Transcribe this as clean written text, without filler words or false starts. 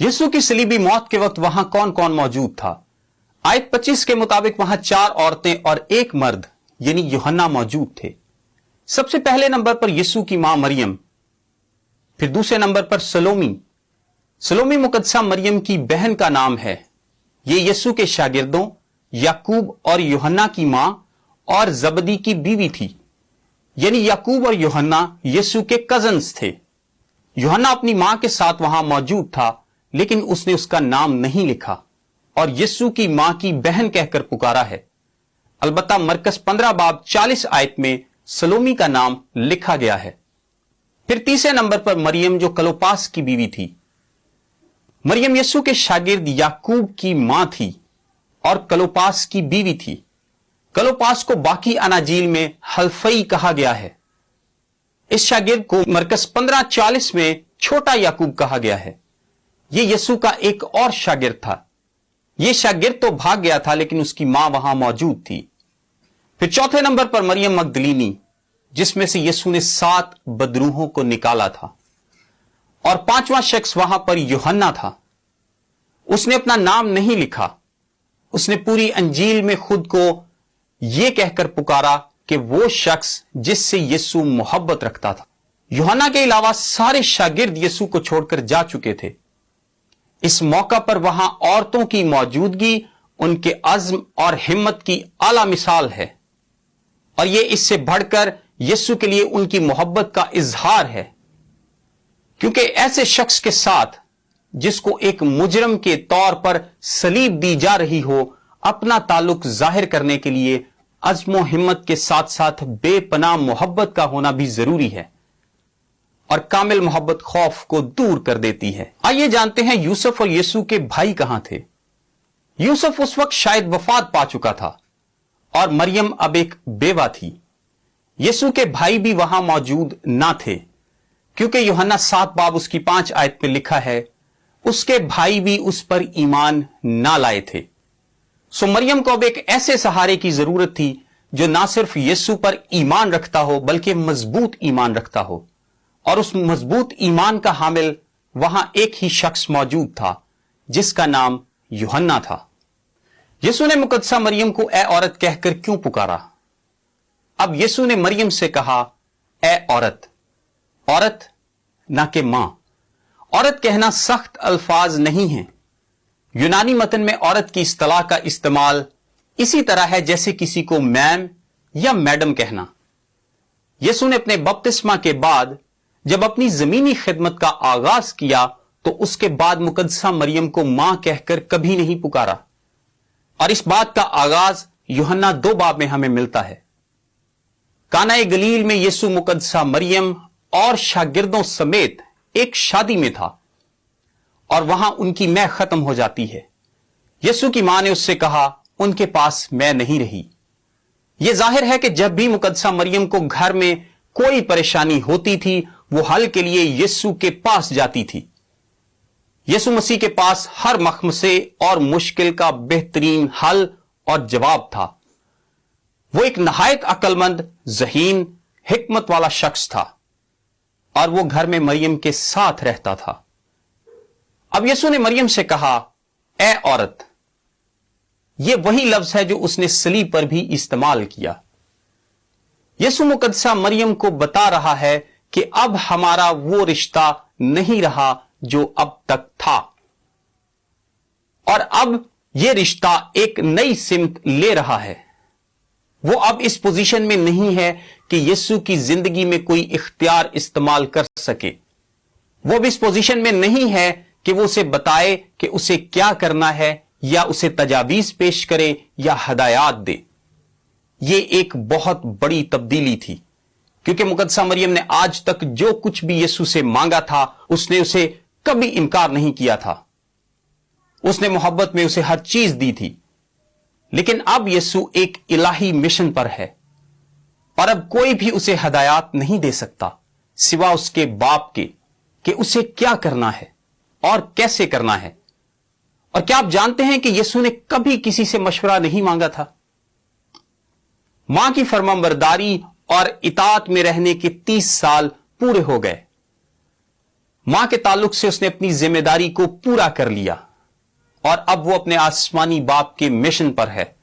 यीशु की सलीबी मौत के वक्त वहां कौन कौन मौजूद था? आयत 25 के मुताबिक वहां 4 औरतें और 1 मर्द यानी यूहन्ना मौजूद थे। सबसे पहले नंबर पर यीशु की मां मरियम, फिर दूसरे नंबर पर सलोमी। सलोमी मुकद्दसा मरियम की बहन का नाम है। ये यीशु के शागिर्दों याकूब और यूहन्ना की मां और जबदी की बीवी थी। यानी याकूब और यूहन्ना यीशु के कजन्स थे। यूहन्ना अपनी मां के साथ वहां मौजूद था, लेकिन उसने उसका नाम नहीं लिखा और यीशु की मां की बहन कहकर पुकारा है। अलबत्ता मरकस 15 बाब 40 आयत में सलोमी का नाम लिखा गया है। फिर तीसरे नंबर पर मरियम जो क्लोपास की बीवी थी। मरियम यीशु के शागिर्द याकूब की मां थी और क्लोपास की बीवी थी। क्लोपास को बाकी अनाजील में हल्फई कहा गया है। इस शागिर्द को मरकस 15:40 में छोटा याकूब कहा गया है। यह यीशु का एक और शागिर्द था। यह शागिर्द तो भाग गया था, लेकिन उसकी मां वहां मौजूद थी। फिर चौथे नंबर पर मरियम मगदलीनी, जिसमें से यीशु ने 7 बदरूहों को निकाला था। और 5वां शख्स वहां पर यूहन्ना था। उसने अपना नाम नहीं लिखा। उसने पूरी अंजील में खुद को यह कहकर पुकारा कि वो शख्स जिससे यीशु मोहब्बत रखता था। यूहन्ना के अलावा सारे शागिर्द यीशु को छोड़कर जा चुके थे। इस मौका पर वहां औरतों की मौजूदगी उनके अज़्म और हिम्मत की आला मिसाल है, और यह इससे बढ़कर यीशु के लिए उनकी मोहब्बत का इजहार है, क्योंकि ऐसे शख्स के साथ जिसको एक मुजरम के तौर पर सलीब दी जा रही हो, अपना ताल्लुक जाहिर करने के लिए अज़्म हिम्मत के साथ साथ बेपनाह मोहब्बत का होना भी जरूरी है, और कामिल मोहब्बत खौफ को दूर कर देती है। आइए जानते हैं यूसुफ और यीशु के भाई कहां थे। यूसुफ उस वक्त शायद वफात पा चुका था और मरियम अब एक बेवा थी। यीशु के भाई भी वहां मौजूद ना थे, क्योंकि यूहन्ना 7 बाब उसकी 5 आयत में लिखा है, उसके भाई भी उस पर ईमान ना लाए थे। सो मरियम को अब एक ऐसे सहारे की जरूरत थी जो ना सिर्फ यीशु पर ईमान रखता हो, बल्कि मजबूत ईमान रखता हो। और उस मजबूत ईमान का हामिल वहां एक ही शख्स मौजूद था, जिसका नाम यूहन्ना था। यीशु ने मुकद्दसा मरियम को ए औरत कहकर क्यों पुकारा? अब यीशु ने मरियम से कहा, ए औरत। औरत ना कि मां। औरत कहना सख्त अल्फाज नहीं है। यूनानी मतन में औरत की इस्तलाह का इस्तेमाल इसी तरह है जैसे किसी को मैम या मैडम कहना। यीशु ने अपने बपतिस्मा के बाद जब अपनी जमीनी खिदमत का आगाज किया, तो उसके बाद मुकद्दसा मरियम को मां कहकर कभी नहीं पुकारा। और इस बात का आगाज यूहन्ना 2 बाब में हमें मिलता है। काना गलील में यीशु मुकद्दसा मरियम और शागिर्दों समेत एक शादी में था, और वहां उनकी मैं खत्म हो जाती है। यीशु की मां ने उससे कहा, उनके पास मैं नहीं रही। यह जाहिर है कि जब भी मुकद्दसा मरियम को घर में कोई परेशानी होती थी, वो हल के लिए यीशु के पास जाती थी। यीशु मसीह के पास हर मखमसे और मुश्किल का बेहतरीन हल और जवाब था। वो एक नहायत अक्लमंद, ज़हीन, हिकमत वाला शख्स था, और वो घर में मरियम के साथ रहता था। अब यीशु ने मरियम से कहा, ए औरत। यह वही लफ्ज है जो उसने सलीब पर भी इस्तेमाल किया। यीशु मुकद्दसा मरियम को बता रहा है कि अब हमारा वो रिश्ता नहीं रहा जो अब तक था, और अब यह रिश्ता एक नई सिमत ले रहा है। वो अब इस पोजीशन में नहीं है कि यीशु की जिंदगी में कोई इख्तियार इस्तेमाल कर सके। वो अब इस पोजीशन में नहीं है कि वो उसे बताए कि उसे क्या करना है, या उसे तजावीज पेश करे या हदायत दे। ये एक बहुत बड़ी तब्दीली थी, क्योंकि मुकद्दसा मरियम ने आज तक जो कुछ भी यीशु से मांगा था, उसने उसे कभी इनकार नहीं किया था। उसने मोहब्बत में उसे हर चीज दी थी। लेकिन अब यीशु एक इलाही मिशन पर है, और अब कोई भी उसे हदायत नहीं दे सकता सिवा उसके बाप के कि उसे क्या करना है और कैसे करना है। और क्या आप जानते हैं कि यीशु ने कभी किसी से मशवरा नहीं मांगा था? मां की फरमाबरदारी और इताअत में रहने के 30 साल पूरे हो गए। मां के ताल्लुक से उसने अपनी जिम्मेदारी को पूरा कर लिया और अब वो अपने आसमानी बाप के मिशन पर है।